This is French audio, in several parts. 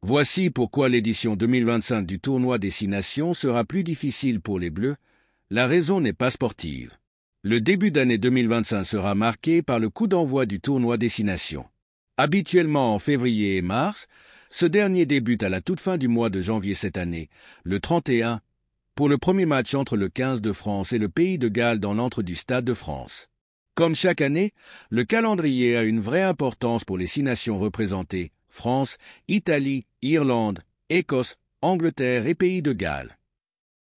Voici pourquoi l'édition 2025 du tournoi des 6 nations sera plus difficile pour les Bleus. La raison n'est pas sportive. Le début d'année 2025 sera marqué par le coup d'envoi du tournoi des 6 nations. Habituellement en février et mars, ce dernier débute à la toute fin du mois de janvier cette année, le 31, pour le premier match entre le 15 de France et le Pays de Galles dans l'antre du Stade de France. Comme chaque année, le calendrier a une vraie importance pour les 6 nations représentées, France, Italie, Irlande, Écosse, Angleterre et Pays de Galles.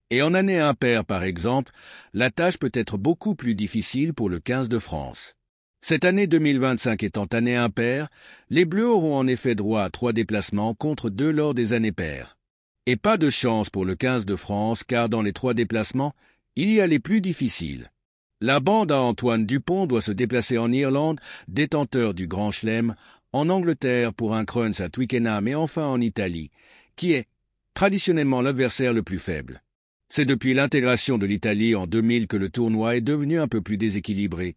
Et en année impaire, par exemple, la tâche peut être beaucoup plus difficile pour le 15 de France. Cette année 2025 étant année impaire, les Bleus auront en effet droit à 3 déplacements contre 2 lors des années paires. Et pas de chance pour le 15 de France car dans les 3 déplacements, il y a les plus difficiles. La bande à Antoine Dupont doit se déplacer en Irlande, détenteur du Grand Chelem, en Angleterre pour un Crunch à Twickenham et enfin en Italie, qui est traditionnellement l'adversaire le plus faible. C'est depuis l'intégration de l'Italie en 2000 que le tournoi est devenu un peu plus déséquilibré,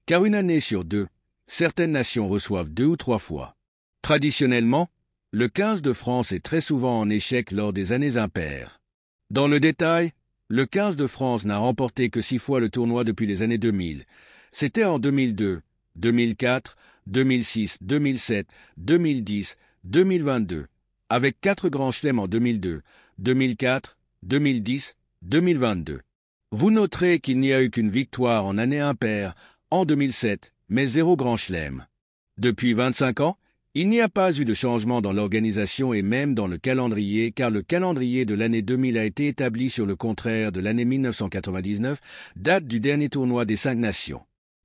car une année sur 2, certaines nations reçoivent 2 ou 3 fois. Traditionnellement, le 15 de France est très souvent en échec lors des années impaires. Dans le détail, le 15 de France n'a remporté que 6 fois le tournoi depuis les années 2000. C'était en 2002, 2004, 2006, 2007, 2010, 2022, avec 4 grands chelems en 2002, 2004, 2010, 2022. Vous noterez qu'il n'y a eu qu'une victoire en année impaire en 2007, mais 0 grand chelem. Depuis 25 ans, il n'y a pas eu de changement dans l'organisation et même dans le calendrier, car le calendrier de l'année 2000 a été établi sur le contraire de l'année 1999, date du dernier tournoi des 5 nations.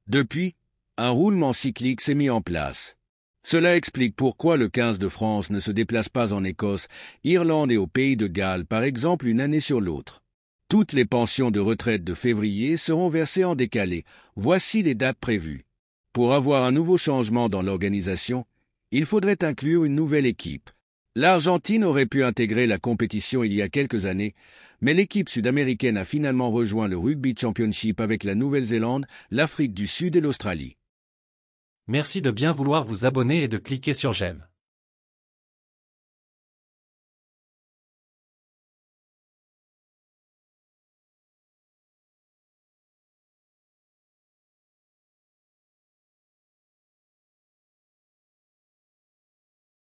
Depuis, un roulement cyclique s'est mis en place. Cela explique pourquoi le 15 de France ne se déplace pas en Écosse, Irlande et au Pays de Galles, par exemple, une année sur l'autre. Toutes les pensions de retraite de février seront versées en décalé. Voici les dates prévues. Pour avoir un nouveau changement dans l'organisation, il faudrait inclure une nouvelle équipe. L'Argentine aurait pu intégrer la compétition il y a quelques années, mais l'équipe sud-américaine a finalement rejoint le Rugby Championship avec la Nouvelle-Zélande, l'Afrique du Sud et l'Australie. Merci de bien vouloir vous abonner et de cliquer sur j'aime.